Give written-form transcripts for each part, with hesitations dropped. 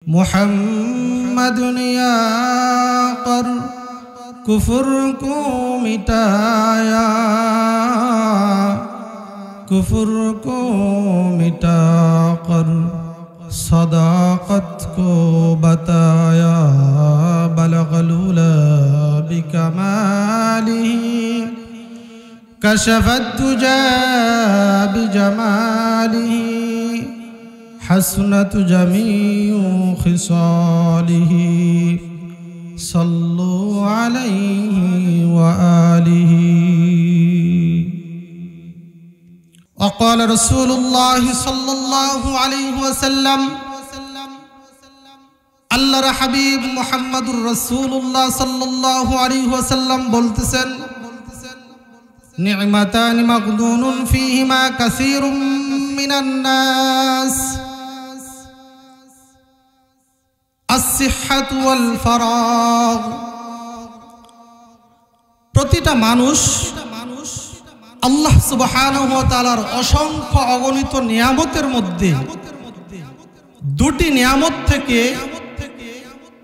मुहम्मद या कर कुफर को मिटाया, कुफर को मिटा कर सदाकत को बताया। बलगल उला बिकमालिही कशफत दुजा बिजमालिही हसनत जमीउ खिसालिही सल्लु अलैहि व आलिहि। वक़ाल रसूलुल्लाह सल्लल्लाहु अलैहि वसल्लम, अल्लाहर हबीब मुहम्मदुर रसूलुल्लाह सल्लल्लाहु अलैहि वसल्लम बोलतेছেন, निअमतानि मग़बूनुन फीहिमा कसीरुम मिनन नास, अस्सिहहतु वल फराग। प्रतिटा मानुष আল্লাহ সুবহানাহু ওয়া তাআলার অসংখ্য অগণিত নিয়ামতের মধ্যে দুটি নিয়ামত থেকে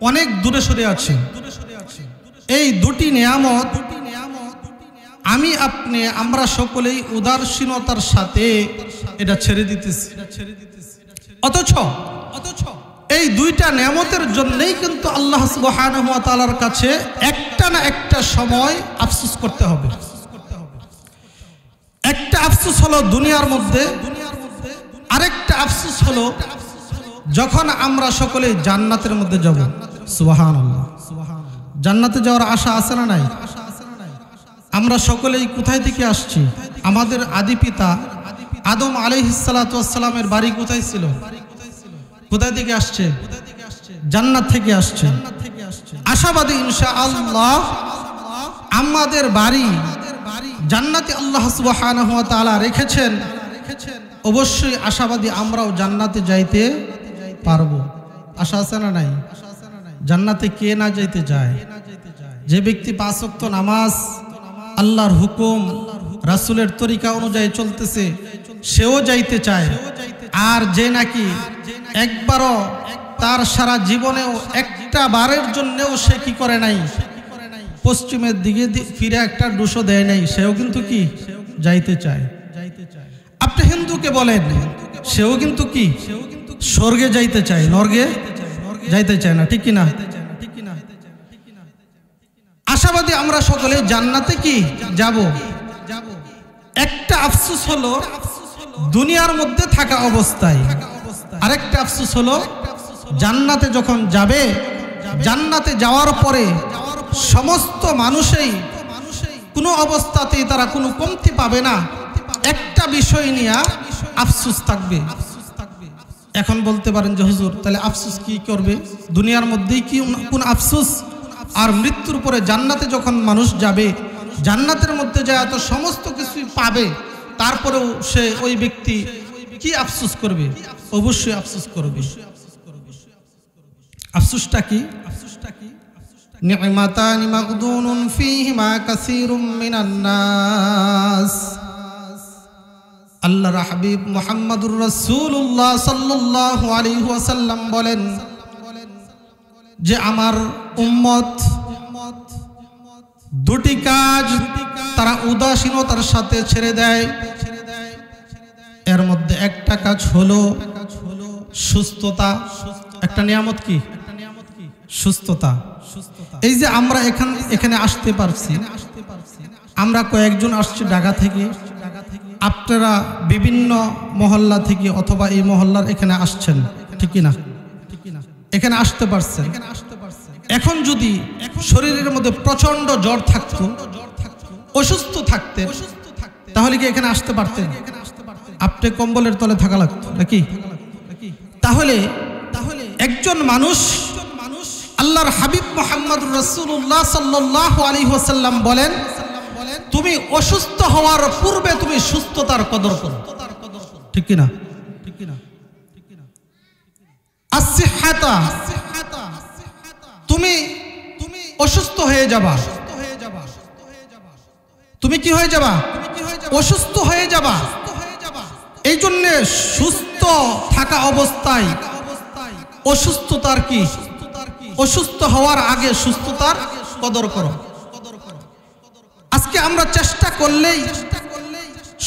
অনেক দূরে সরে আছে। এই দুটি নিয়ামত আমি আপনি আমরা সকলেই উদাসীনতার সাথে এটা ছেড়ে দিতেছি। অথচ এই দুইটা নিয়ামতের জন্যই কিন্তু আল্লাহ সুবহানাহু ওয়া তাআলার কাছে একটা না একটা সময় আফসোস করতে হবে। একটা আফসোস হলো দুনিয়ার মধ্যে, আরেকটা আফসোস হলো যখন আমরা সকলে জান্নাতের মধ্যে যাব। সুবহানাল্লাহ। জান্নাতে যাওয়ার আশা আছে না নাই? আমরা সকলেই কোথায় থেকে আসছি? আমাদের আদি পিতা আদম আলাইহিস সালাতু ওয়াস সালামের বাড়ি কোথায় ছিল? কোথায় থেকে আসছে? জান্নাত থেকে আসছে। আশাবাদী ইনশাআল্লাহ আমাদের বাড়ি জান্নাতে আল্লাহ সুবহানাহু ওয়া তাআলা রেখেছেন। অবশ্যই আশাবাদী আমরাও জান্নাতে যাইতে পারবো। আশা আছে না নাই? জান্নাতে কে না যাইতে চায়? যে ব্যক্তি পাঁচ ওয়াক্ত নামাজ আল্লাহর হুকুম রাসূলের তরিকা অনুযায়ী চলতেছে সেও যাইতে চায়। আর যে নাকি একবারও তার সারা জীবনেও একটা বারের জন্যও সে কি করে নাই, পশ্চিমের দিকে ফিরে একটা ডুসো দেয় নাই, সেও কিন্তু কি যাইতে চায়। আপনি হিন্দুকে বলেন, সেও কিন্তু কি স্বর্গে যাইতে চায়, নরকে যাইতে চায় না, ঠিক কি না? আশাবাদী আমরা সকলে জান্নাতে কি যাব। একটা আফসোস হলো দুনিয়ার মধ্যে থাকা অবস্থায়, আরেকটা আফসোস হলো জান্নাতে যখন যাবে, জান্নাতে যাওয়ার পরে সমস্ত মানুষই কোনো অবস্থাতেই তারা কোনো কমতি পাবে না। একটা বিষয় নিয়ে আফসোস থাকবে। এখন বলতে পারেন যে হুজুর তাহলে আফসোস কি করবে? দুনিয়ার মধ্যেই কি কোন আফসোস? আর মৃত্যুর পরে জান্নাতে যখন মানুষ যাবে, জান্নাতের মধ্যে যায় তো সমস্ত কিছুই পাবে, তারপরেও সে ওই ব্যক্তি কি আফসোস করবে? অবশ্যই আফসোস করবে। আফসোসটা কি? নি'মাতানি মাগদুনুন ফীহিমা কাসীরুম মিনান নাস। আল্লাহর হাবিব মুহাম্মদুর রাসূলুল্লাহ সাল্লাল্লাহু আলাইহি ওয়াসাল্লাম বলেন যে আমার উম্মত দুটি কাজ তারা উদাসীনতার সাথে ছেড়ে দেয়। এর মধ্যে একটা কাজ হলো সুস্থতা। একটা নিয়ামত কি? সুস্থতা। এই যে আমরা এখানে আসতে পারছি, আমরা কয়েকজন আসছি ঢাকা থেকে, আপনারা বিভিন্ন মহল্লা থেকে অথবা এই মহল্লার এখানে আসছেন, ঠিক কি না? এখানে আসতে পারছেন। এখন যদি শরীরের মধ্যে প্রচন্ড জ্বর থাকতো, অসুস্থ থাকতেন, তাহলে কি এখানে আসতে পারতেন? আপনি কম্বলের তলে থাকা লাগতো নাকি? তাহলে একজন মানুষ আল্লাহর হাবিব মুহাম্মদুর রাসূলুল্লাহ সাল্লাল্লাহু আলাইহি ওয়াসাল্লাম বলেন, তুমি অসুস্থ হওয়ার পূর্বে তুমি সুস্থতার কদর করো, ঠিক কি না? আসিহাতা, তুমি অসুস্থ হয়ে যাবা। তুমি কি হয়ে যাবা? অসুস্থ হয়ে যাবা। এই জন্য সুস্থ থাকা অবস্থায় অসুস্থতার কি, অসুস্থ হওয়ার আগে সুস্থতার কদর করো। আজকে আমরা চেষ্টা করলেই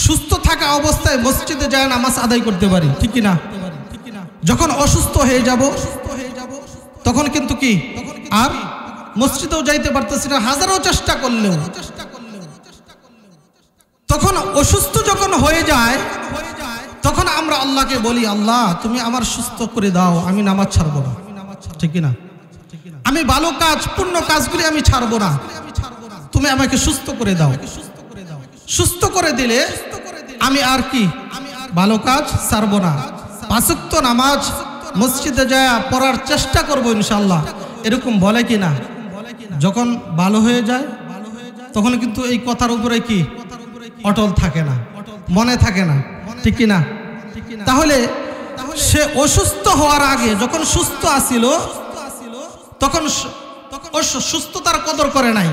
সুস্থ থাকা অবস্থায় মসজিদে যায় নামাজ আদায় করতে পারি, ঠিক কি না? যখন অসুস্থ হয়ে যাব তখন কিন্তু কি আর মসজিদেও যাইতে পারতেছি না, হাজারো চেষ্টা করলেও। তখন অসুস্থ যখন হয়ে যায় তখন আমরা আল্লাহকে বলি, আল্লাহ তুমি আমার সুস্থ করে দাও, আমি নামাজ ছাড়বো না, ঠিক না? আমি ভালো কাজ পূর্ণ কাজগুলি আমি ছাড়বো না, তুমি আমাকে সুস্থ করে দাও। সুস্থ করে দিলে আমি আর কি ভালো কাজ ছাড়বো না, 5 ওয়াক্ত নামাজ মসজিদে যায় পড়ার চেষ্টা করবো ইনশাআল্লাহ, এরকম বলে কি না? যখন ভালো হয়ে যায় তখন কিন্তু এই কথার উপরে কি অটল থাকে না, মনে থাকে না, ঠিক কি না? তাহলে সে অসুস্থ হওয়ার আগে যখন সুস্থ আছিল তখন সুস্থতার কদর করে নাই।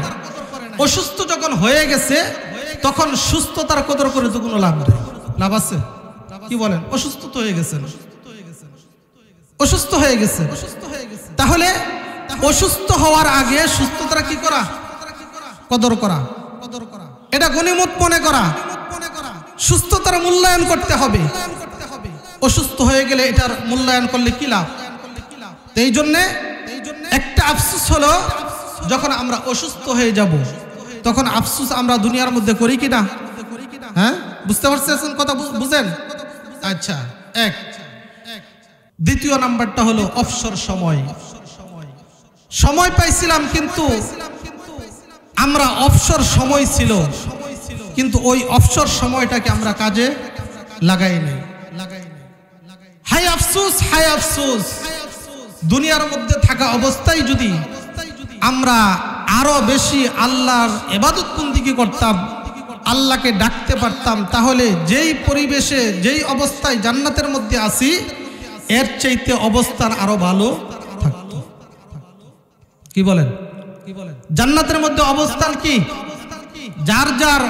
অসুস্থ যখন হয়ে গেছে তখন সুস্থতার কদর করে তো কোনো লাভ নেই। লাভ আছে? কি বলেন? অসুস্থ তো হয়ে গেছে, অসুস্থ হয়ে গেছে। তাহলে অসুস্থ হওয়ার আগে সুস্থতার কি করা? কদর করা, এটা গনিমত মনে করা, সুস্থতার মূল্যায়ন করতে হবে। অসুস্থ হয়ে গেলে এটার মূল্যায়ন করলে কি লাভ? এই জন্যে একটা আফসোস হলো, যখন আমরা অসুস্থ হয়ে যাব তখন আফসোস আমরা দুনিয়ার মধ্যে করি কিনা? হ্যাঁ, বুঝতে পারছেন কথা? বুঝেন? আচ্ছা, এক। দ্বিতীয় নাম্বারটা হলো অবসর সময়। সময় পাইছিলাম কিন্তু আমরা অবসর সময় ছিল কিন্তু ওই অবসর সময়টাকে আমরা কাজে লাগাই নাই। হায় আফসোস, হায় আফসোস, দুনিয়ার মধ্যে থাকা অবস্থায় যদি আমরা আরো বেশি আল্লাহর ইবাদত বন্দেগী করতাম, আল্লাহকে ডাকতে পারতাম, তাহলে যেই পরিবেশে যেই অবস্থায় জান্নাতের মধ্যে আছি এর চাইতে অবস্থান আরো ভালো থাকতো। কি বলেন? জান্নাতের মধ্যে অবস্থান কি? যার যার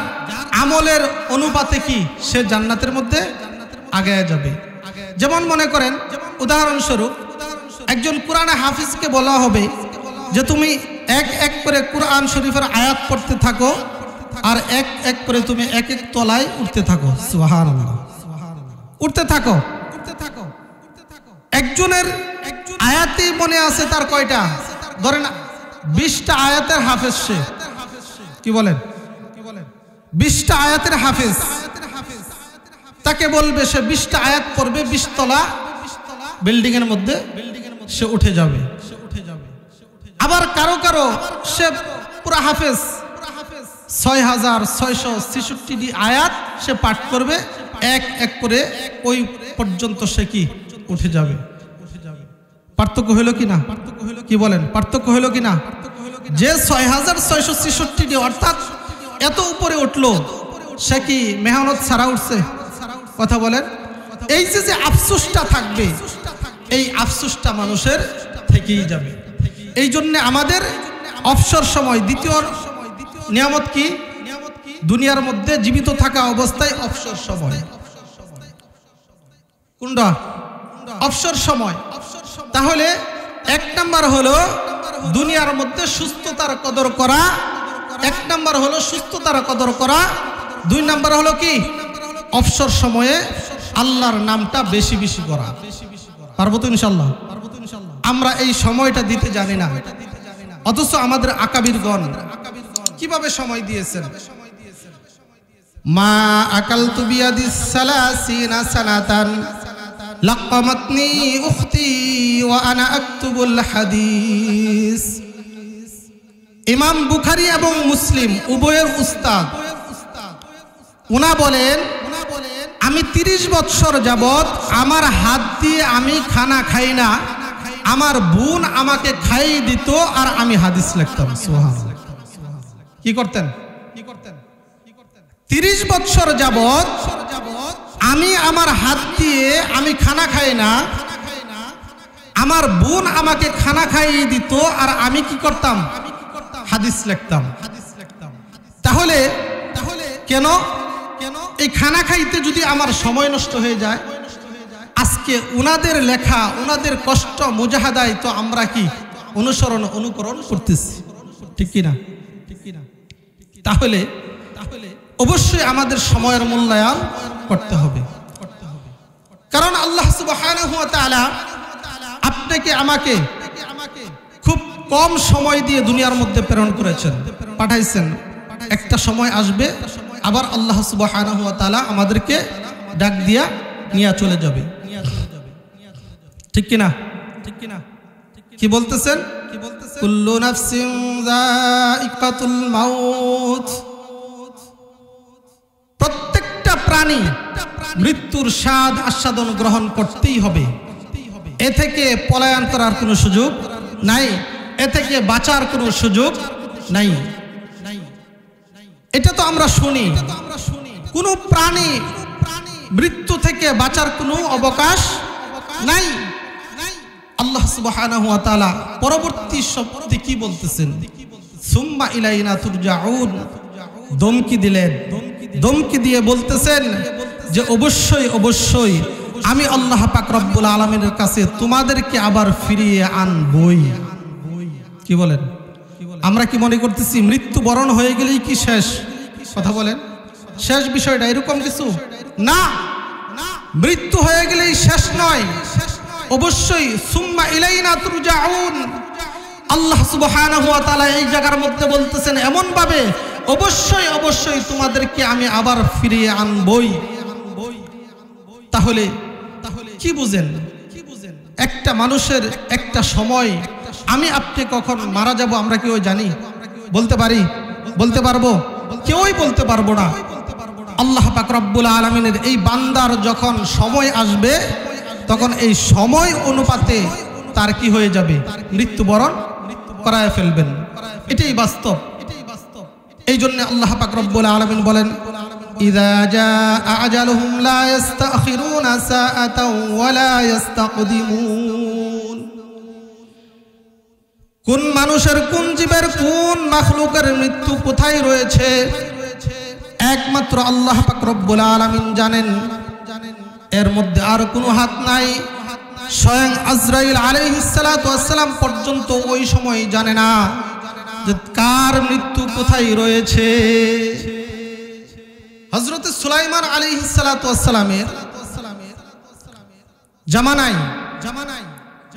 আমলের অনুপাতে কি সে জান্নাতের মধ্যে আগায় যাবে। যেমন মনে করেন, উদাহরণস্বরূপ একজন কোরআনে হাফিজকে বলা হবে যে তুমি এক এক করে কোরআন শরীফের আয়াত পড়তে থাকো আর এক এক করে তুমি এক এক তলায় উঠতে থাকো। সুবহানাল্লাহ, উঠতে থাকো। একজনের আয়াতই মনে আছে তার কয়টা? ধরেন 20টা আয়াতের হাফেজ সে। কি বলেন? 20টা আয়াতের হাফেজ। তাকে বলবে সে 20টা আয়াত পড়বে, 20 তলা বিল্ডিং এর মধ্যে সে উঠে যাবে। আবার কারো কারো সে পুরা হাফেজ 6666 আয়াত সে পাঠ করবে, এক এক করে ওই পর্যন্ত সে কি উঠে যাবে। পার্থক্য হলো কি না? কি বলেন? পার্থক্য হলো কি না? যে 6666 অর্থাৎ এত উপরে উঠলো সে কি মেহনত ছাড়া উঠছে? কথা বলেন। এই যে আফসোসটা থাকবে, এই আফসোসটা মানুষের থেকেই যাবে। এই জন্য আমাদের অবসর সময়, দ্বিতীয় নিয়ামত কি? দুনিয়ার মধ্যে জীবিত থাকা অবস্থায় অবসর সময়। কোনটা? অবসর সময়। তাহলে এক নাম্বার হলো দুনিয়ার মধ্যে সুস্থতার কদর করা, এক নাম্বার হলো সুস্থতার কদর করা, 2 নাম্বার হলো কি? অবসর সময়ে আল্লাহর নামটা বেশি বেশি করা। পারবো তো ইনশাআল্লাহ? আমরা এই সময়টা দিতে জানি না, অথচ আমাদের আকাবিরগণ কিভাবে সময় দিয়েছেন। মা আকালতু বিয়াদিস সালাসিনা সানাতান লাকামাতনি উখতি ওয়া আনা আকতুবুল হাদিস। ইমাম বুখারী এবং মুসলিম উভয়ের উস্তাদ উনা বলেন, আমি 30 বছর যাবত আমার হাত দিয়ে আমি খানা খাই না, আমার বোন আমাকে খাইয়ে দিত আর আমি হাদিস লিখতাম। সুবহানাল্লাহ। কি করতেন? 30 বছর যাবত আমি আমার হাত দিয়ে আমি খানা খাই না, আমার বোন আমাকে খানা খাইয়ে দিত আর আমি কি করতাম? হাদিস লিখতাম। তাহলে কেন এই খানা খাইতে যদি আমার সময় নষ্ট হয়ে যায়? আজকে আজকে উনাদের লেখা উনাদের কষ্ট মুজাহাদায় তো আমরা কি অনুকরণ করতেছি, ঠিক কি না? তাহলে অবশ্যই আমাদের সময়ের মূল্যায়ন করতে হবে, কারণ আল্লাহ সুবহানাহু ওয়া তাআলা আপনাকে আমাকে খুব কম সময় দিয়ে দুনিয়ার মধ্যে প্রেরণ করেছেন, পাঠাইছেন। একটা সময় আসবে আবার আল্লাহ সুবহানাহু ওয়া তাআলা আমাদেরকে ডাক দিয়া নিয়ে চলে যাবে, ঠিক কি না? কি বলতেছেন? কুল্লু নাফসিন যায়িকাতুল মাউত, প্রত্যেকটা প্রাণী মৃত্যুর স্বাদ আস্বাদন গ্রহণ করতেই হবে। এ থেকে পলায়ন করার কোনো সুযোগ নাই, এ থেকে বাঁচার কোনো সুযোগ নাই। এটা তো আমরা শুনি, কোনো প্রাণী মৃত্যু থেকে বাঁচার কোনো অবকাশ নাই। আল্লাহ সুবহানাহু ওয়া তাআলা পরবর্তী শব্দে কি বলতেছেন? সুম্মা ইলাইনা তুরজাউন, দমকি দিলেন, দমকি দিয়ে বলতেছেন যে অবশ্যই অবশ্যই আমি আল্লাহ পাক রব্বুল আলামিনের কাছে তোমাদেরকে আবার ফিরিয়ে আনবই। কি বলেন? আমরা কি মনে করতেছি মৃত্যুবরণ হয়ে গেলেই কি শেষ? কথা বলেন, শেষ বিষয়টা এরকম কিছু না। মৃত্যু হয়ে গেলেই শেষ নয়, অবশ্যই সুম্মা ইলাইনা তুরজাউন। আল্লাহ সুবহানাহু ওয়া তাআলা এই জায়গার মধ্যে বলতেছেন এমন ভাবে, অবশ্যই অবশ্যই তোমাদেরকে আমি আবার ফিরিয়ে আনবই। তাহলে কি বুঝেন? একটা মানুষের একটা সময়, আমি আপনি কখন মারা যাব আমরা কেউ জানি? বলতে পারি? বলতে পারবো? কেউই বলতে পারবো না। আল্লাহ পাক রব্বুল আলামিনের এই বান্দার যখন সময় আসবে, তখন এই সময় অনুপাতে তার কি হয়ে যাবে? মৃত্যুবরণ করায় ফেলবেন। এটাই বাস্তব। এই জন্য আল্লাহ পাক রব্বুল আলামিন বলেন, ইযা জাআ আজালুহুম লা ইস্তাখিরুনা সাআতাও ওয়া লা ইস্তাকদিমুন। কোন মানুষের, কোন জীবের, কোন মাখলুকের মৃত্যু কোথায় রয়েছে একমাত্র আল্লাহ পাক রব্বুল আলামিন জানেন। এর মধ্যে আর কোনো হাত নাই। স্বয়ং আজরাইল আলাইহিস সালাতু ওয়াস সালাম পর্যন্ত ওই সময় জানে না যে কার মৃত্যু কোথায় রয়েছে। হযরত সুলাইমান আলাইহিস সালাতু ওয়াস সালামের জামানায়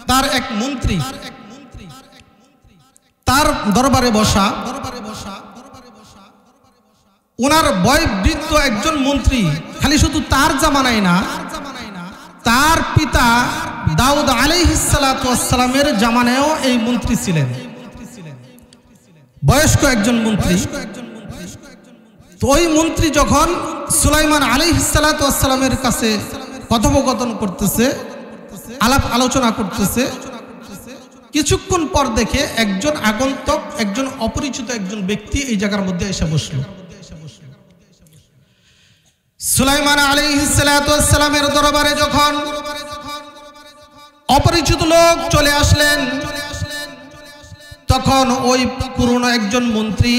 তার এক মন্ত্রী, তার দরবারে বসা, ওনার বয়োবৃদ্ধ একজন মন্ত্রী, খালি শুধু তার জামানায় না, তার পিতা দাউদ আলাইহিস সালাতু ওয়াস সালামের জামানায়ও এই মন্ত্রী ছিলেন, বয়স্ক একজন মন্ত্রী। তো ওই মন্ত্রী যখন সুলাইমান আলাইহিস সালাতু ওয়াস সালামের কাছে কথোপকথন করতেছে, আলাপ আলোচনা করতেছে, কিছুক্ষণ পর দেখে একজন আগন্তুক, একজন অপরিচিত একজন ব্যক্তি এই জায়গার মধ্যে এসে বসলো। সুলাইমান আলাইহিস সালাতু ওয়াস সালামের দরবারে যখন অপরিচিত লোক চলে আসলেন, তখন ওই পুরনো একজন মন্ত্রী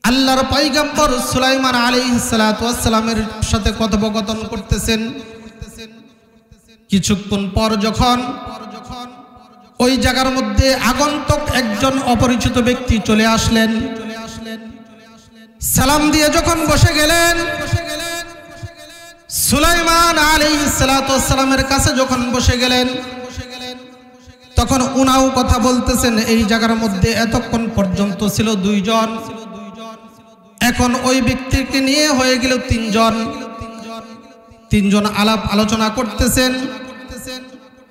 আল্লাহর পয়গম্বর সুলাইমান আলাইহিস সালাতু ওয়াস সালামের সাথে কথোপকথন করতেছেন। কিছুক্ষণ পর যখন ওই জায়গার মধ্যে আগন্তুক একজন অপরিচিত ব্যক্তি চলে আসলেন, সালাম দিয়ে যখন বসে গেলেন, সুলাইমান আলাইহিস সালাতু ওয়াস সালামের কাছে যখন বসে গেলেন, তখন উনাও কথা বলতেছেন। এই জায়গার মধ্যে এতক্ষণ পর্যন্ত ছিল দুইজন, এখন ওই ব্যক্তিকে নিয়ে হয়ে গেল তিনজন। তিনজন আলাপ আলোচনা করতেছেন,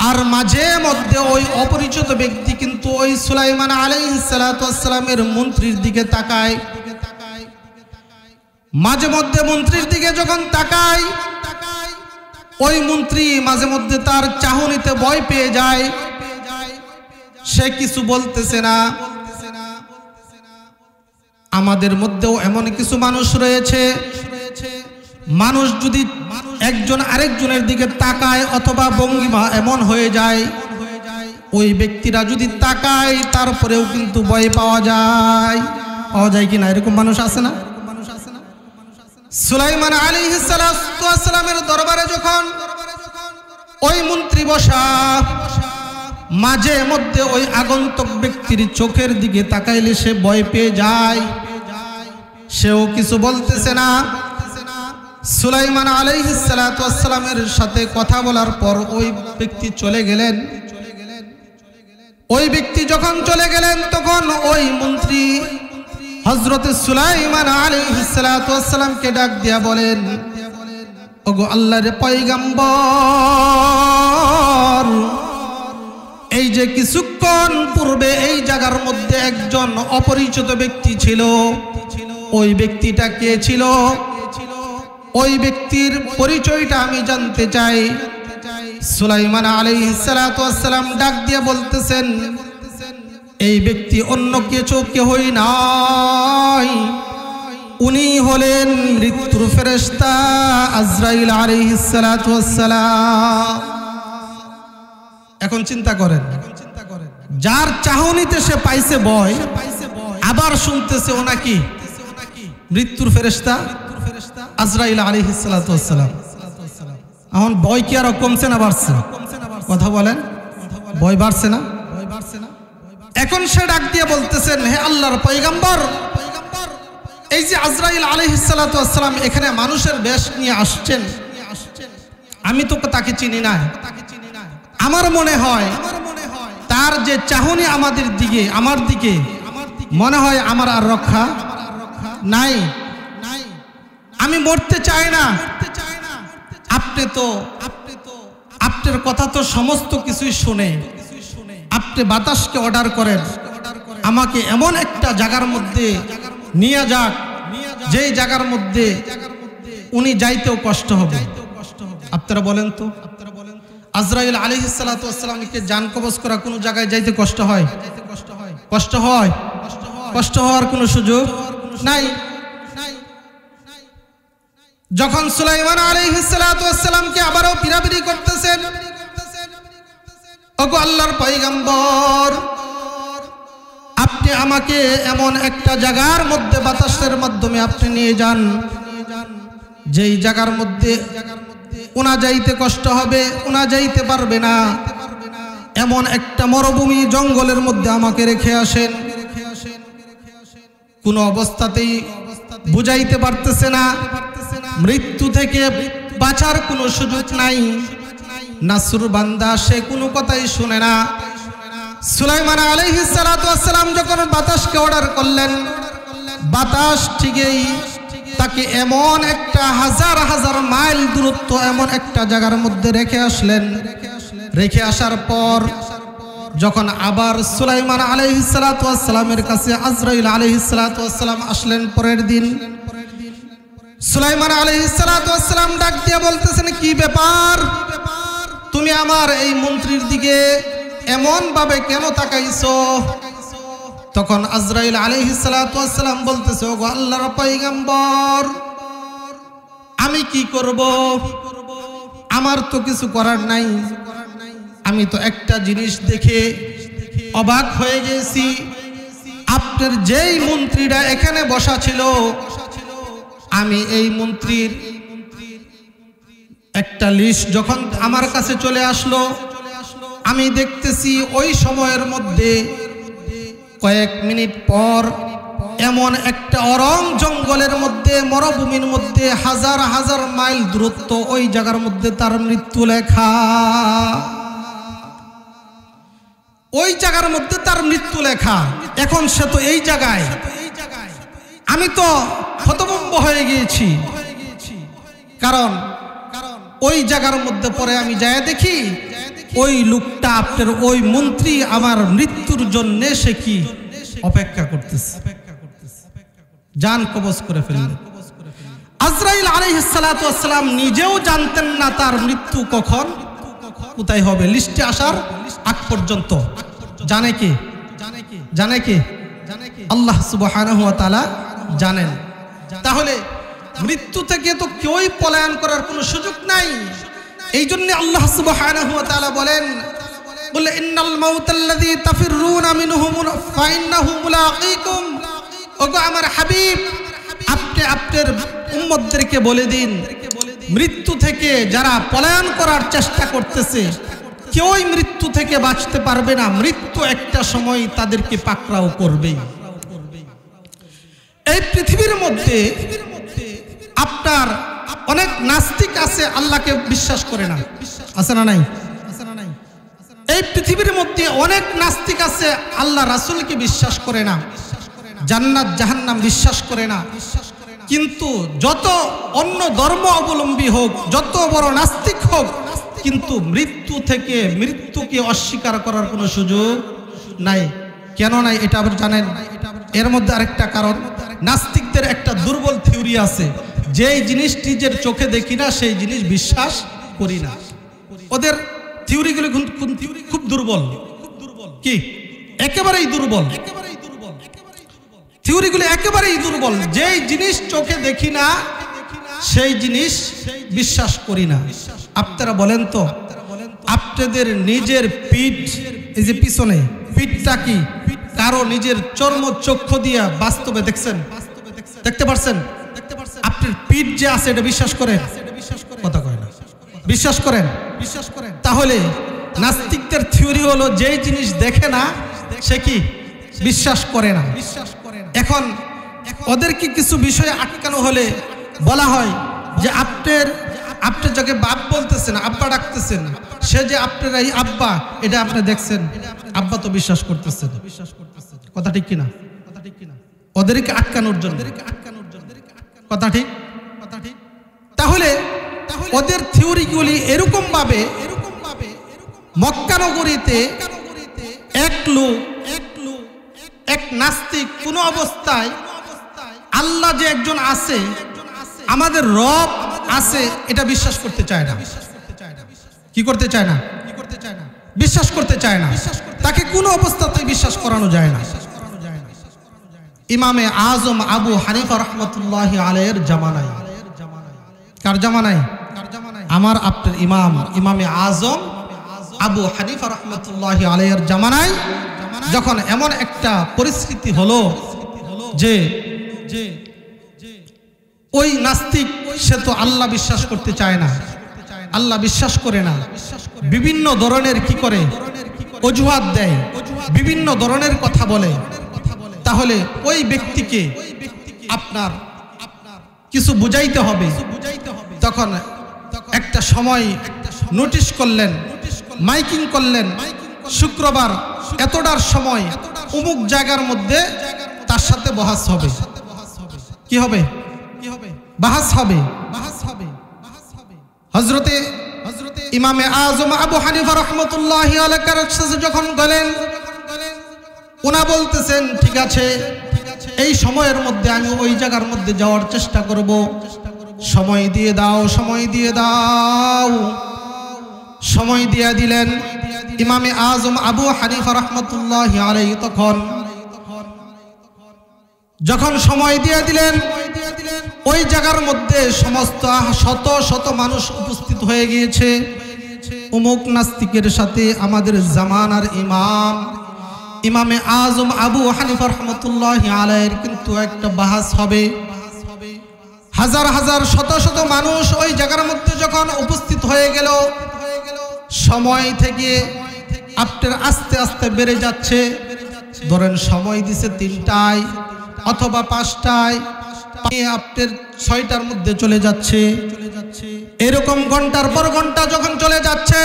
আর মাঝে মধ্যে ওই অপরিচিত ব্যক্তি কিন্তু ওই সুলাইমান আলাইহিস সালাতু ওয়াস সালামের মন্ত্রীর দিকে তাকায়। মাঝে মধ্যে মন্ত্রীর দিকে যখন তাকায়, ওই মন্ত্রী মাঝে মধ্যে তার চাহনিতে ভয় পেয়ে যায়, সে কিছু বলতেছে না। আমাদের মধ্যেও এমন কিছু মানুষ রয়েছে, মানুষ যদি একজন আরেকজনের দিকে তাকায় অথবা ভঙ্গিমা এমন হয়ে যায়, ওই ব্যক্তিরা যদি তাকায় তারপরেও কিন্তু ভয় পাওয়া যায় কিনা? এরকম মানুষ আছে না? সুলাইমান আলাইহিস সালামের দরবারে যখন ওই মন্ত্রী বসা, মাঝে মধ্যে ওই আগন্তুক ব্যক্তির চোখের দিকে তাকাইলে সে ভয় পেয়ে যায়, সেও কিছু বলতেছে না। সুলাইমান আলাইহিস সালামের সাথে কথা বলার পর ওই ব্যক্তি চলে গেলেন। ওই ব্যক্তি যখন চলে গেলেন তখন ওই মন্ত্রী হযরত সুলাইমান আলাইহিস সালামকে ডাক দিয়া বলেন, ওগো আল্লাহর পয়গম্বর, এই যে কিছুক্ষণ পূর্বে এই জায়গার মধ্যে একজন অপরিচিত ব্যক্তি ছিল, ওই ব্যক্তিটা কে ছিল? ওই ব্যক্তির পরিচয়টা আমি জানতে চাই। সুলাইমান আলাইহিস সালাম ডাক দিয়ে বলতেছেন, এই ব্যক্তি অন্য কেউই নয়, উনি হলেন মৃত্যুর ফেরেশতা আজরাইল আলাইহিস সালাম। এখন চিন্তা করেন, যার চাহনিতে সে পাইছে ভয়, আবার শুনতেছে ও নাকি মৃত্যুর ফেরেশতা আজরাইল আলাইহিস সালাম। এখন ভয় কি আর কমছে না বাড়ছে? কথা বলেন, ভয় বাড়ছে না? এখন সে ডাক দিয়ে বলতেছেন, হে আল্লাহর পয়গম্বর, এই যে আজরাইল আলাইহিস সালাম এখানে মানুষের বেশ নিয়ে আসছেন, আমি তো তাকে চিনি না। আমার মনে হয় তার যে চাহনি আমাদের দিকে, আমার দিকে, মনে হয় আমার আর রক্ষা নাই। আমি মরতে চাই না। আপনার কথা তো সমস্ত কিছুই শুনে আপনি বাতাসকে অর্ডার করেন, আমাকে এমন একটা জায়গার মধ্যে নিয়ে যাক যেই জায়গার মধ্যে উনি যাইতেও কষ্ট হবে। আপনারা বলেন তো, আজরাইল আলাইহিস সালামকে জান কবজ করা কোনো জায়গায় যাইতে কষ্ট হয়? কষ্ট হয়? কষ্ট হওয়ার কোনো সুযোগ নাই। যখন সুলাইমান আলাইহিস সালামকে আবারও পিরাপিরি করতেছেন, ওগো আল্লাহর পয়গম্বর, আপনি আমাকে এমন একটা জায়গার মধ্যে বাতাসের মাধ্যমে আপনি নিয়ে যান যেই জায়গার মধ্যে ওনা যাইতে কষ্ট হবে, ওনা যাইতে পারবে না, এমন একটা মরুভূমি জঙ্গলের মধ্যে আমাকে রেখে আসেন। কোন অবস্থাতেই বুঝাইতে পারতেছে না, মৃত্যু থেকে বাঁচার কোনো সুযোগ নাই। নাসুর বান্দা সে কোনো কথাই শুনে না। সুলাইমান আলাইহিস সালাম যখন বাতাসকে অর্ডার করলেন, বাতাস ঠিকই তাকে এমন একটা হাজার হাজার মাইল দূরত্ব এমন একটা জায়গার মধ্যে রেখে আসলেন। রেখে আসার পর যখন আবার সুলাইমান আলাইহিস সালামের কাছে আজরাইল আলাইহিস সালাম আসলেন পরের দিন, সুলাইমান আলাইহিস সালাম ডাক দিয়ে বলতেছেন, কি ব্যাপার, তুমি আমার এই মন্ত্রীর দিকে এমন ভাবে কেন তাকাইছো? তখন আজরাইল আলাইহিস সালাম বলতেছে, ওগো আল্লাহর পয়গম্বর, আমি কি করব? আমার তো কিছু করার নাই। আমি তো একটা জিনিস দেখে অবাক হয়ে গেছি, আপনার যেই মন্ত্রীরা এখানে বসা ছিল, আমি এই মন্ত্রীর একটা লিস্ট যখন আমার কাছে চলে আসলো, আমি দেখতেছি ওই সময়ের মধ্যে কয়েক মিনিট পর এমন একটা অরণ্য জঙ্গলের মধ্যে, মরুভূমির মধ্যে হাজার হাজার মাইল দূরত্ব, ওই জায়গার মধ্যে তার মৃত্যু লেখা। ওই জায়গার মধ্যে তার মৃত্যু লেখা। এখন সে তো এই জায়গায়, আমি তো হতভম্ব হয়ে গিয়েছি। কারণ ওই জায়গার মধ্যে পরে আমি যায় দেখি ওই লোকটা, আপনার ওই মন্ত্রী আমার মৃত্যুর জন্য সে কি অপেক্ষা করতেছে, জান কবজ করে ফেললেন। আজরাইল আলাইহিস সালাম নিজেও জানতেন না তার মৃত্যু কখন কোথায় হবে। লিস্টে আসার আগ পর্যন্ত জানে কে? জানে কে? আল্লাহ সুবহানাহু ওয়া তাআলা জানেন। তাহলে মৃত্যু থেকে তো কেউই পলায়ন করার কোনো সুযোগ নাই। এই জন্য আল্লাহ সুবহানাহু ওয়া তাআলা বলেন, বলে ইন্নাল মাউতাল্লাযী তাফিররুনা মিনহু ফাইন্নাহু মুলাকীকুম। ওগো আমার হাবিব, আপনি আপনার উম্মতদেরকে বলে দিন, মৃত্যু থেকে যারা পলায়ন করার চেষ্টা করতেছে কেউই মৃত্যু থেকে বাঁচতে পারবে না। মৃত্যু একটা সময় তাদেরকে পাকড়াও করবেই। এই পৃথিবীর মধ্যে আপনার অনেক নাস্তিক আছে, আল্লাহকে বিশ্বাস করে না, আছে না নাই? এই পৃথিবীর মধ্যে অনেক নাস্তিক আছে, আল্লাহ রাসূলকে বিশ্বাস করে না, জান্নাত জাহান্নাম বিশ্বাস করে না। কিন্তু যত অন্য ধর্ম অবলম্বী হোক, যত বড় নাস্তিক হোক, কিন্তু মৃত্যুকে অস্বীকার করার কোনো সুযোগ নাই। কেন নাই এটা আবার জানেন? এর মধ্যে আরেকটা কারণ, নাস্তিকদের একটা দুর্বল থিওরি আছে, যেই জিনিস নিজের চোখে দেখি না সেই জিনিস বিশ্বাস করি না। ওদের থিওরিগুলো খুব দুর্বল। কি? একেবারেই দুর্বল। থিওরিগুলো একেবারেই দুর্বল। যেই জিনিস চোখে দেখি না সেই জিনিস বিশ্বাস করি না। আপনারা বলেন তো, আপনাদের নিজের পিঠ, এই যে পিছনে পিঠটা কি কারো নিজের চর্মচক্ষু দিয়া বাস্তবে দেখছেন? দেখতে পারছেন? আপনার পিঠ যে আছে এটা বিশ্বাস করেন? কথা কয় না। বিশ্বাস করেন? তাহলে নাস্তিকদের থিওরি হলো যেই জিনিস দেখে না সে কি বিশ্বাস করে না। এখন ওদেরকে কিছু বিষয়ে আটকানো হলে বলা হয় যে আপনি যাকে বাপ বলতেছেন, আব্বা ডাকতেছেন, সে যে আপনার এই আব্বা, এটা আপনি দেখছেন, আব্বা তো বিশ্বাস করতেছেন। কথা ঠিক কিনা? ওদেরকে আটকানোর জন্য। কথা ঠিক? তাহলে ওদের থিওরিগুলি এরকম ভাবে, মক্কা নগরীতে এক নাস্তিক কোন অবস্থায় আল্লাহ যে একজন আছে, আমাদের রব আছে, এটা বিশ্বাস করতে চায় না। কি করতে চায় না? বিশ্বাস করতে চায় না। তাকে কোনো অবস্থাতেই বিশ্বাস করানো যায় না। ইমামে আজম আবু হানিফা রাহমাতুল্লাহি আলাইহির জামানায়, কার জামানায়? আমার আপনার ইমামে আজম আবু হানিফা রাহমাতুল্লাহি আলাইহির জামানায় যখন এমন একটা পরিস্থিতি হলো যে ওই নাস্তিক সে তো আল্লাহ বিশ্বাস করতে চায় না, আল্লাহ বিশ্বাস করে না, বিভিন্ন ধরনের কি করে অজুহাত দেয়, বিভিন্ন ধরনের কথা বলে। তাহলে ওই ব্যক্তিকে আপনার কিছু বুঝাইতে হবে। তখন একটা সময় নোটিশ করলেন, মাইকিং করলেন, শুক্রবার এতটার সময় অমুক জায়গার মধ্যে তার সাথে বহাস হবে। কি হবে? বাহাস হবে। হযরতে ইমামে আজম আবু হানিফা রাহমাতুল্লাহি আলাইহি যখন গেলেন, ওনা বলতেছেন ঠিক আছে, এই সময়ের মধ্যে আমি ওই জায়গার মধ্যে যাওয়ার চেষ্টা করব, সময় দিয়ে দাও, সময় দিয়ে দাও। সময় দিয়ে দিলেন ইমামে আজম আবু হানিফা রাহমাতুল্লাহি আলাইহি। যখন সময় দিয়ে দিলেন, ওই জায়গার মধ্যে সমস্ত শত শত মানুষ উপস্থিত হয়ে গিয়েছে। অমুক নাস্তিকের সাথে আমাদের জামানার ইমামে আজম আবু হানিফা রাহমাতুল্লাহি আলাইহির কিন্তু একটা বাহাস হবে। হাজার হাজার শত শত মানুষ ওই জায়গার মধ্যে যখন উপস্থিত হয়ে গেল, সময় থেকে আপনার আস্তে আস্তে বেড়ে যাচ্ছে। ধরেন সময় দিছে 3টায় অথবা 5টায়, আপনার 6টার মধ্যে চলে যাচ্ছে। এরকম ঘন্টার পর ঘন্টা যখন চলে যাচ্ছে,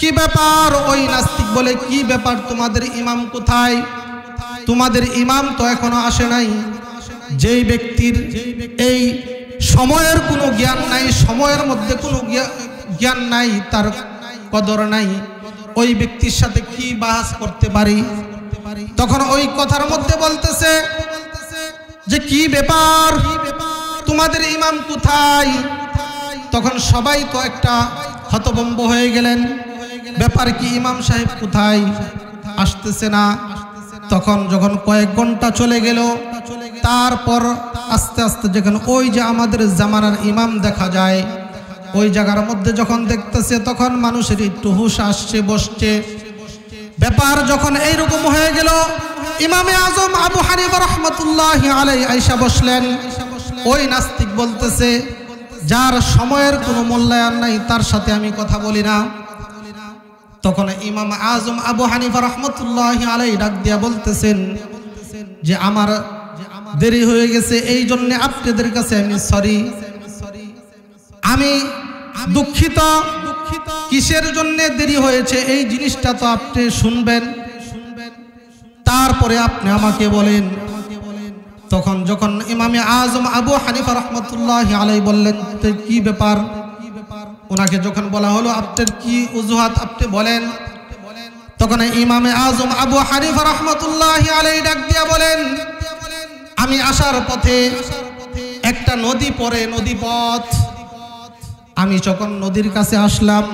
কি ব্যাপার? ওই নাস্তিক বলে, কি ব্যাপার, তোমাদের ইমাম কোথায়? তোমাদের ইমাম তো এখনো আসে নাই। যেই ব্যক্তির এই সময়ের কোনো জ্ঞান নাই, সময়ের মধ্যে কোনো জ্ঞান নাই, তার কদর নাই, ওই ব্যক্তির সাথে কি বাহাস করতে পারি? তখন ওই কথার মধ্যে বলতেছে যে কি ব্যাপার, তোমাদের ইমাম কোথায়? তখন সবাই তো একটা হতভম্ব হয়ে গেলেন, ব্যাপার কি, ইমাম সাহেব কোথায়? আসতেছে না। তখন যখন কয়েক ঘন্টা চলে গেল, তারপর আস্তে আস্তে যখন ওই যে আমাদের জামানার ইমাম দেখা যায়, ওই জায়গার মধ্যে যখন দেখতেছে, তখন মানুষের একটু হুশ আসছে, বসছে। ব্যাপার যখন এইরকম হয়ে গেল, ইমামে আজম আবু হানিফা রাহমাতুল্লাহি আলাইহি আয়েশা বসলেন। ওই নাস্তিক বলতেছে, যার সময়ের কোনো মূল্যায়ন নাই তার সাথে আমি কথা বলি না। তখন ইমাম আজম আবু হানিফা রাহমাতুল্লাহি আলাইহি ডাক দিয়া বলতেছেন যে আমার দেরি হয়ে গেছে, এই জন্য আপনাদের কাছে আমি সরি, আমি দুঃখিত। কিসের জন্য দেরি হয়েছে এই জিনিসটা তো আপনি শুনবেন, তারপরে আপনি আমাকে বলেন। তখন যখন ইমামে আজম আবু হানিফা রাহমাতুল্লাহি আলাইহি বললেন কি ব্যাপার, ওনাকে যখন বলা হলো আপনার কি অজুহাত আপনি বলেন, তখন ইমামে আজম আবু হানিফা রাহমাতুল্লাহি আলাইহি ডাক দিয়া বলেন, আমি আসার পথে একটা নদী পড়ে, নদীপথ, আমি যখন নদীর কাছে আসলাম,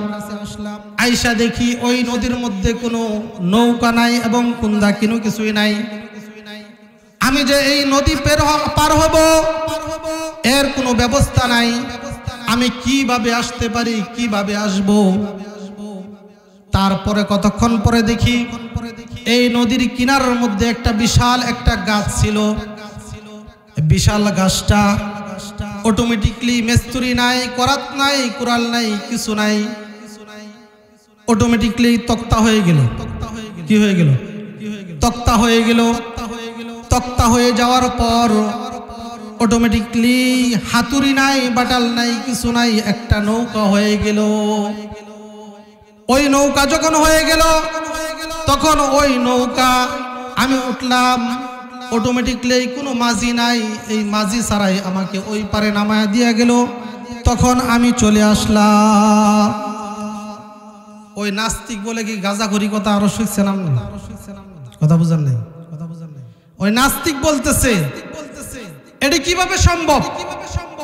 আইসা দেখি ওই নদীর মধ্যে কোনো নৌকা নাই এবং কুন্দা কোনো কিছুই নাই। আমি যে এই নদী পার হব এর কোনো ব্যবস্থা নাই, আমি কিভাবে আসতে পারি, কিভাবে আসব? তারপরে কতক্ষণ পরে দেখি এই নদীর কিনারার মধ্যে একটা বিশাল একটা গাছ ছিল। বিশাল গাছটা অটোমেটিকলি মিস্ত্রি নাই, করাত নাই, কুড়াল নাই, কিছু নাই, অটোমেটিকলি তক্তা হয়ে গেল। কি হয়ে গেল? তক্তা হয়ে গেল। তক্তা হয়ে যাওয়ার পর অটোমেটিকলি হাতুড়ি নাই, বাটাল নাই, কিছু নাই, একটা নৌকা হয়ে গেল। ওই নৌকা যখন হয়ে গেল তখন ওই নৌকা আমি উঠলাম, অটোমেটিকলি কোনো মাঝি নাই, এই মাঝি ছাড়াই আমাকে ওই পারে নামায়া দিয়ে গেল। তখন আমি চলে আসলাম। ওই নাস্তিক বলে কি গাঁজাখুরি কথা আরো শিখছেন আপনি? কথা বুঝেন নাই? ওই নাস্তিক বলতেছে এটা কিভাবে সম্ভব?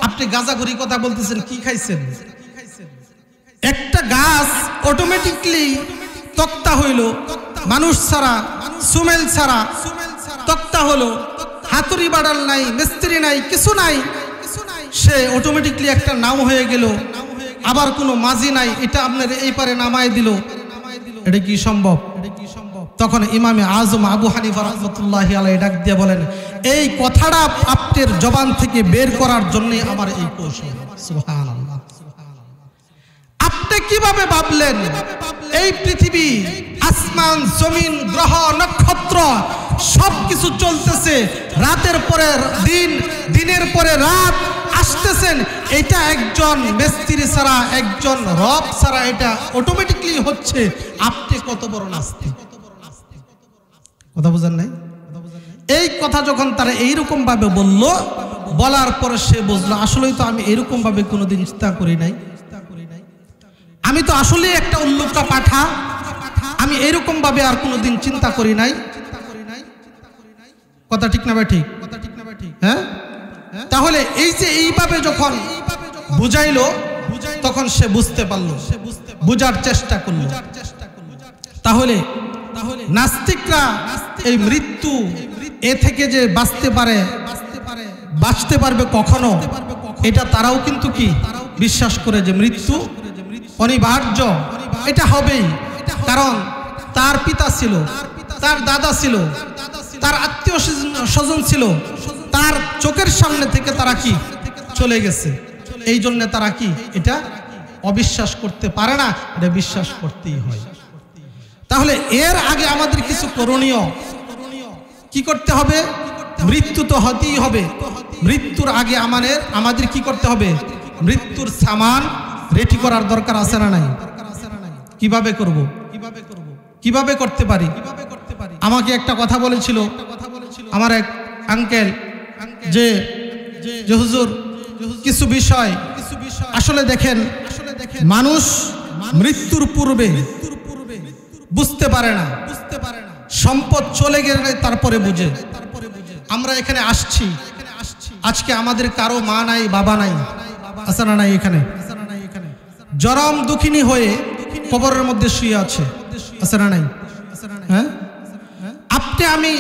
আপনি গাঁজাখুরি কথা বলতেছেন, কি খাইছেন? একটা গাছ অটোমেটিকলি তক্তা হইল, মানুষ ছাড়া, সুমেল ছাড়া তক্তা হলো, হাতুড়ি বাড়াল নাই, মিস্ত্রি নাই, কিছু নাই, সে অটোমেটিকলি একটা নাও হয়ে গেল, আবার কোনো মাঝি নাই, এটা আপনার এই পারে নামায় দিল। এটা কি সম্ভব? তখন ইমামে আজম আবু হানিফা রাহমাতুল্লাহি আলাইহি ডাক দিয়ে বলেন, এই কথাটা আপনার জবান থেকে বের করার জন্য আমার এই কৌশল। সুবহানাল্লাহ। আপনি কিভাবে ভাবলেন এই পৃথিবী, আসমান, জমিন, গ্রহ, নক্ষত্র সবকিছু চলতেছে, রাতের পরে দিন, দিনের পরে রাত আসতেছেন, এটা একজন মিস্ত্রি ছাড়া, একজন রব ছাড়া এটা অটোমেটিকলি হচ্ছে। আপনি কত বড় নাস্তিক! কথা বুঝেন নাই? এই কথা যখন তারা এইরকম ভাবে বলল, বলার পরে সে বুঝলো আসলেই তো আমি এরকম ভাবে কোনোদিন চিন্তা করি নাই, আমি তো আসলে একটা উল্লুকা পাঠা, আমি এরকম ভাবে আর কোনোদিন চিন্তা করি নাই। কথা ঠিক না ভাই? ঠিক। হ্যাঁ, তাহলে এই যে এইভাবে যখন বুঝাইলো তখন সে বুঝতে পারলো, বুঝার চেষ্টা করলো। তাহলে নাস্তিকরা এই মৃত্যু এ থেকে যে বাঁচতে পারবে কখনো, এটা তারাও কিন্তু কি বিশ্বাস করে যে মৃত্যু অনিবার্য, এটা হবেই। কারণ তার পিতা ছিল, তার দাদা ছিল, তার আত্মীয় স্বজন ছিল, তার চোখের সামনে থেকে তারা কি চলে গেছে। এই জন্য তারা কি এটা অবিশ্বাস করতে পারে না, এটা বিশ্বাস করতেই হয়। তাহলে এর আগে আমাদের কিছু করণীয়, কি করতে হবে? মৃত্যু তো হতেই হবে, মৃত্যুর আগে আমাদের কি করতে হবে? মৃত্যুর সামান রেডি করার দরকার আছে না নাই? কিভাবে করব? কিভাবে করতে পারি? আমাকে একটা কথা বলেছিল আমার এক আঙ্কেল যে হুজুর কিছু বিষয় আসলে দেখেন, মানুষ মৃত্যুর পূর্বে বুঝতে পারে না, সম্পদ চলে গেলে তারপরে বুঝে। আমরা এখানে আসছি, আজকে আমাদের কারো মা নাই, বাবা নাই, আছে না নাই? এখানে জরম দুঃখিনী হয়ে কবরের মধ্যে শুয়ে আছে, আছে না নাই? হ্যাঁ, আপনি আমি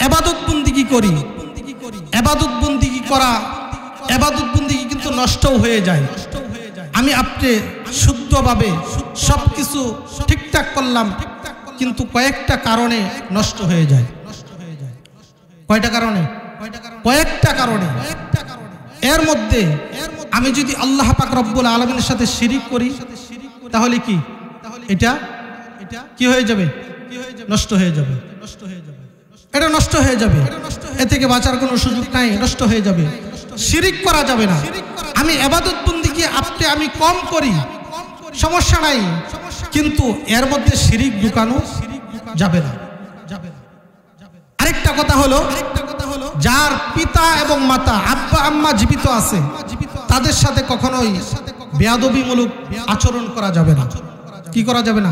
ইবাদত বন্দেগী করি, ইবাদত বন্দেগী করা, ইবাদত বন্দেগী কিন্তু নষ্টও হয়ে যায়। আমি আপনি শুদ্ধভাবে সবকিছু ঠিকঠাক করলাম, কিন্তু কয়েকটা কারণে নষ্ট হয়ে যায়। কয়টা কারণে? কয়েকটা কারণে। এর মধ্যে আমি যদি আল্লাহ পাক রব্বুল আলামিনের সাথে শিরিক করি তাহলে কি এটা কি হয়ে যাবে? নষ্ট হয়ে যাবে। এটা নষ্ট হয়ে যাবে, এ থেকে বাঁচার কোনো সুযোগ নাই, নষ্ট হয়ে যাবে। শিরিক করা যাবে না। আমি ইবাদত বন্দেগী আমি কম করি, সমস্যা নাই, কিন্তু এর মধ্যে শিরিক ঢুকানো যাবে না। আরেকটা কথা হলো, যার পিতা এবং মাতা আব্বা আম্মা জীবিত আছে তাদের সাথে কখনোই বেয়াদবিমূলক আচরণ করা যাবে না। কি করা যাবে না?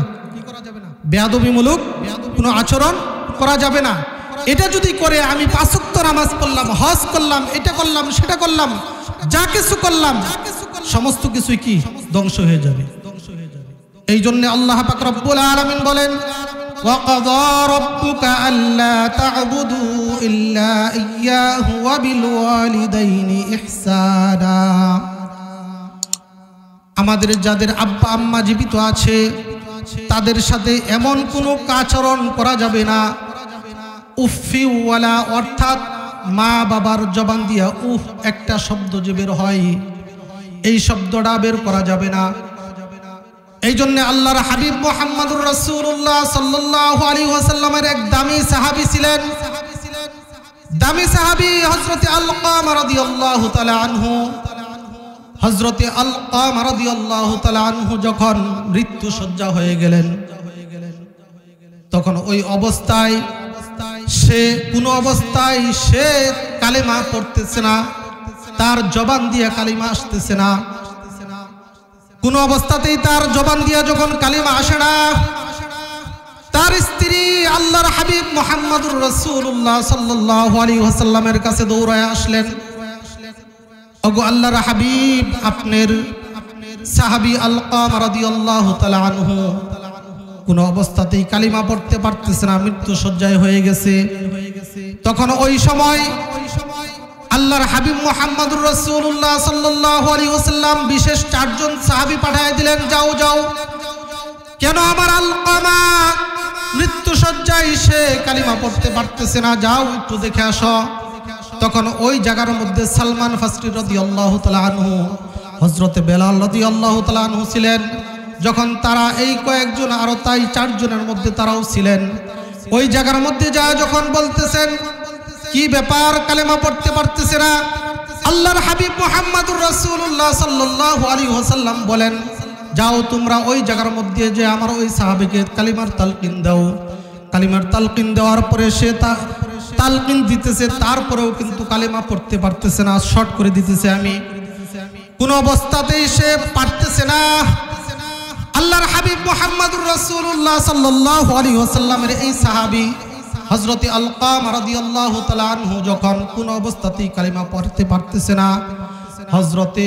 বেয়াদবিমূলক কোনো আচরণ করা যাবে না। এটা যদি করে আমি 5 ওয়াক্ত নামাজ পড়লাম, হজ করলাম, এটা করলাম, সেটা করলাম, যা কিছু করলাম, সমস্ত কিছুই কি ধ্বংস হয়ে যাবে। এই জন্য আল্লাহ পাক রব্বুল আলামিন বলেন, وَقَضَى رَبُّكَ أَلَّا تَعْبُدُوا إِلَّا إِيَّاهُ وَبِالْوَالِدَيْنِ إِحْسَانًا। আমাদের যাদের আব্বা আম্মা জীবিত আছে তাদের সাথে এমন কোনো আচরণ করা যাবে না। উফি ওয়ালা, অর্থাৎ মা বাবার জবান দিয়া উফ একটা শব্দ যে বের হয়, এই শব্দটা বের করা যাবে না। এই জন্য আল্লাহর হাবিব মুহাম্মদুর রাসূলুল্লাহ সাল্লাল্লাহু আলাইহি ওয়াসাল্লামের এক দামি সাহাবী ছিলেন। দামি সাহাবী হযরতে আলকামা রাদিয়াল্লাহু তাআলা আনহু। হযরতে আলকামা রাদিয়াল্লাহু তাআলা আনহু যখন মৃত্যু শয্যা হয়ে গেলেন, তখন ওই অবস্থায় সে কোনো অবস্থায় সে কালেমা পড়তেছে না, তার জবান দিয়ে কালিমা আসতেছে না। কোন অবস্থাতেই তার জবান দিয়া যখন কালিমা আসে না, তার স্ত্রী আল্লাহর হাবিব মুহাম্মদুর রাসূলুল্লাহ সাল্লাল্লাহু আলাইহি ওয়াসাল্লামের কাছে দৌড়ায় আসলেন। ওগো আল্লাহর হাবিব, আপনার সাহাবী আলকামা রাদিয়াল্লাহু তাআলা আনহু কোন অবস্থাতেই কালিমা পড়তে পারতেছে না, মৃত্যু শয্যায় হয়ে গেছে। তখন ওই সময় আল্লাহর হাবিব মুহাম্মদুর রাসূলুল্লাহ সাল্লাল্লাহু আলাইহি ওয়াসাল্লাম বিশেষ 4 জন সাহাবী পাঠিয়ে দিলেন, যাও যাও, কেন আমার আলকামা মৃত্যু শয্যায় সে কালিমা পড়তে পারতেছে না, যাও একটু দেখে আসো। তখন ওই জায়গার মধ্যে সালমান ফারসি রাদিয়াল্লাহু তাআলা আনহু, হযরতে বেলাল রাদিয়াল্লাহু তাআলা আনহু ছিলেন। যখন তারা এই কয়েকজন আরো তাই 4 জনের মধ্যে তারাও ছিলেন, ওই জায়গার মধ্যে যা যখন বলতেছেন কি ব্যাপার কালেমা পড়তে পারতেছে না, আল্লাহর হাবিব মুহাম্মদুর রাসূলুল্লাহ সাল্লাল্লাহু আলাইহি ওয়াসাল্লাম বলেন, যাও তোমরা ওই জায়গার মধ্যে যে আমার ওই সাহাবীকে কালিমার তালকিন দাও। কালিমার তালকিন দেওয়ার পরে সে তালকিন দিতেছে, তারপরেও কিন্তু কালিমা পড়তে পারতেছে না, শর্ট করে দিতেছে। আমি কোন অবস্থাতেই সে পারতেছে না। আল্লাহর হাবিব মুহাম্মদুর রাসূলুল্লাহ সাল্লাল্লাহু আলাইহি ওয়াসাল্লামের এই সাহাবী হযরতে আলকামা রাদিয়াল্লাহু তাআলা আনহু যখন কোন অবস্থাতেই কালিমা পড়তে পারতেছে না, হযরতে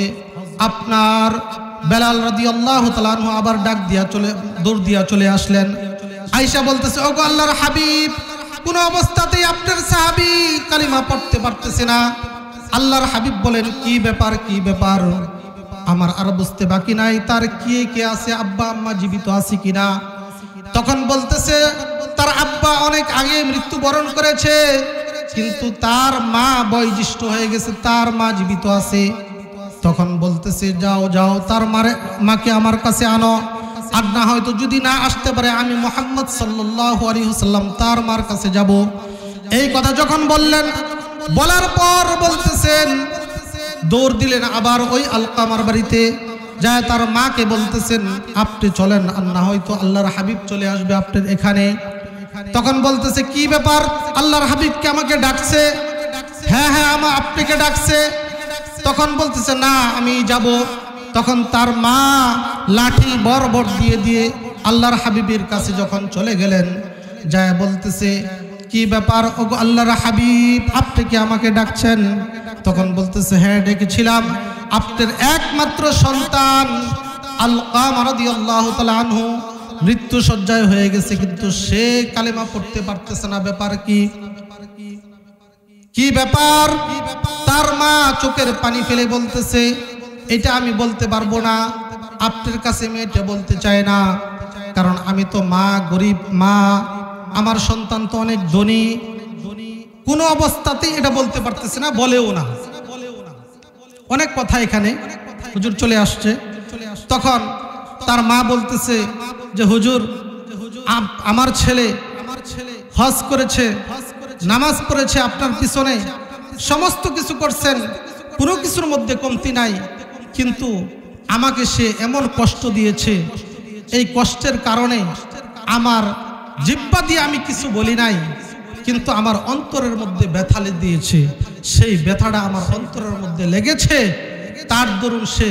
আপনার বেলাল রাদিয়াল্লাহু তাআলা আনহু আবার দৌড় দিয়া চলে আসলেন। আয়েশা বলতেছে, ওগো আল্লাহর হাবিব, কোন অবস্থাতেই আপনার সাহাবী কালিমা পড়তে পারতেছে না। আল্লাহর হাবিব বলেন, কি ব্যাপার, কি ব্যাপার? আমার আর বুঝতে বাকি নাই তার কে আছে, আব্বা আম্মা জীবিত আছে কিনা। তখন বলতেছে, তার আব্বা অনেক আগে মৃত্যুবরণ করেছে, কিন্তু তার মা বয়োজ্যেষ্ঠ হয়ে গেছে, তার মা জীবিত আছে। তখন বলতেছে, যাও যাও, তার মাকে আমার কাছে আনো, আর না হয়তো যদি না আসতে পারে আমি মুহাম্মদ সাল্লাল্লাহু আলাইহি ওয়াসাল্লাম তার মার কাছে যাব। এই কথা যখন বললেন, বলার পর বলতেছেন, দৌড় দিলেন আবার ওই আলকামার বাড়িতে, যায় তার মাকে বলতেছেন, আপনি চলেন, আর না হয়তো আল্লাহর হাবিব চলে আসবে আপনার এখানে। তখন বলতেছে, কি ব্যাপার, আল্লাহর হাবিবকে আমাকে ডাকছে? হ্যাঁ হ্যাঁ, আপনাকে ডাকছে। তখন বলতেছে, না আমি যাব। তখন তার মা লাঠি বরবর দিয়ে আল্লাহর হাবিবের কাছে যখন চলে গেলেন, যায় বলতেছে, কি ব্যাপার ওগো আল্লাহর হাবিব, আপনি কি আমাকে ডাকছেন? তখন বলতেছে, হ্যাঁ ডেকেছিলাম, আপনার একমাত্র সন্তান আলকামা রাদিয়াল্লাহু তাআলা আনহু মৃত্যু শয্যায় হয়ে গেছে, কিন্তু সে কালেমা পড়তে পারতেছে না, ব্যাপার কি? কি ব্যাপার? তার মা চোখের পানি ফেলে বলতেছে, এটা আমি বলতে পারবো না, আপনার কাছে আমি এটা বলতে চাই না, কারণ আমি তো মা, গরিব মা, আমার সন্তান তো অনেক ধনী, কোনো অবস্থাতেই এটা বলতে পারতেছে না, বলেও না। অনেক কথা এখানে হুজুর চলে আসছে। তখন তার মা বলতেছে যে হুজুর, আমার ছেলে হজ করেছে, নামাজ পড়েছে, আপনার পিছনে সমস্ত কিছু করছেন, কোনো কিছুর মধ্যে কমতি নাই, কিন্তু আমাকে সে এমন কষ্ট দিয়েছে, এই কষ্টের কারণে আমার জিহ্বা দিয়ে আমি কিছু বলি নাই, কিন্তু আমার অন্তরের মধ্যে ব্যথা দিয়েছে, সেই ব্যথাটা আমার অন্তরের মধ্যে লেগেছে, তার দরুন সে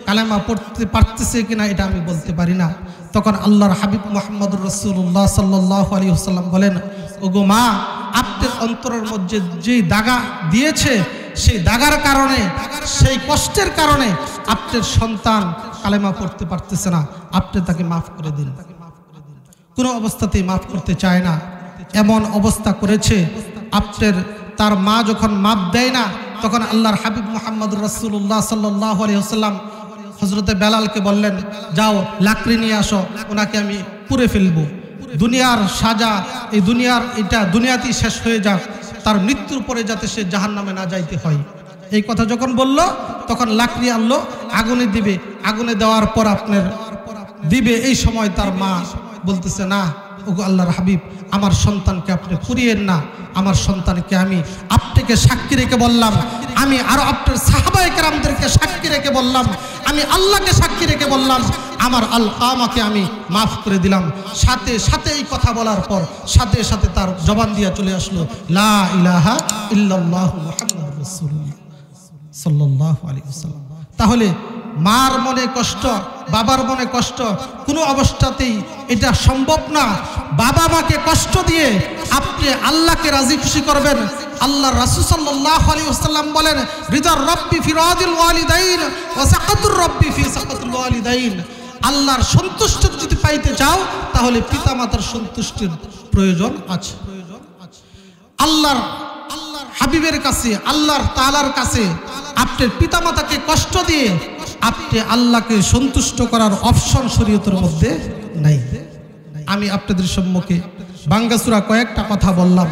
কালেমা পড়তে পারতেছে কিনা এটা আমি বলতে পারি না। তখন আল্লাহর হাবিব মুহাম্মদুর রাসূলুল্লাহ সাল্লাল্লাহু আলাইহি ওয়াসাল্লাম বলেন, ওগো মা, আপনার অন্তরের মধ্যে যে দাগা দিয়েছে, সেই দাগার কারণে, সেই কষ্টের কারণে আপনার সন্তান কালেমা পড়তে পারতেছে না, আপনি তাকে মাফ করে দিন। কোনো অবস্থাতেই মাফ করতে চায় না, এমন অবস্থা করেছে। আপনার তার মা যখন মাফ দেয় না, তখন আল্লাহর হাবিব মুহাম্মদুর রাসূলুল্লাহ সাল্লাল্লাহু আলাইহি ওয়াসাল্লাম হযরতে বেলালকে বললেন, যাও লাকড়ি নিয়ে আসো, ওনাকে আমি পুড়ে ফেলবো। দুনিয়ার সাজা, এই দুনিয়ার এটা দুনিয়াতেই শেষ হয়ে যাক, তার মৃত্যুর পরে যাতে সে জাহান্নামে না যাইতে হয়। এই কথা যখন বলল, তখন লাকড়ি আনলো, আগুনে দিবে, আগুনে দেওয়ার পর আপনার দিবে। এই সময় তার মা বলতেছে, না ওগো আল্লাহর হাবিব, আমার সন্তানকে আপনি পুড়িয়েন না, আমার সন্তানকে আমি আপনাকে সাক্ষী রেখে বললাম, আমি আরো আপনার সাহাবায়ে কেরামদেরকে সাক্ষী রেখে বললাম, আমি আল্লাহকে সাক্ষী রেখে বললাম, আমার আলকামাকে আমি মাফ করে দিলাম। সাথে সাথে এই কথা বলার পর সাথে সাথে তার জবান দিয়া চলে আসলো, লা ইলাহা ইল্লাল্লাহু মুহাম্মাদুর রাসূলুল্লাহ সাল্লাল্লাহু আলাইহি ওয়াসাল্লাম। তাহলে মার মনে কষ্ট, বাবার মনে কষ্ট, কোনো অবস্থাতেই এটা সম্ভব না। বাবা মাকে কষ্ট দিয়ে আপনি আল্লাহকে রাজি খুশি করবেন। আল্লাহ রাসূল সাল্লাল্লাহু আলাইহি ওয়াসাল্লাম বলেন, রিদার রাব্বি ফি রাদিল ওয়ালিদাইন ওয়া সাকাতুর রাব্বি ফি সাকাতুল ওয়ালিদাইন। আল্লাহর সন্তুষ্টি যদি পাইতে চাও, তাহলে পিতামাতার সন্তুষ্টির প্রয়োজন আছে। আল্লাহর হাবিবের কাছে, আল্লাহর তাআলার কাছে আপনার পিতামাতাকে কষ্ট দিয়ে আপনি আল্লাহকে সন্তুষ্ট করার অপশন শরীয়তের মধ্যে নাই। আমি আপনাদের সম্মুখে বাঙ্গাসুরা কয়েকটা কথা বললাম।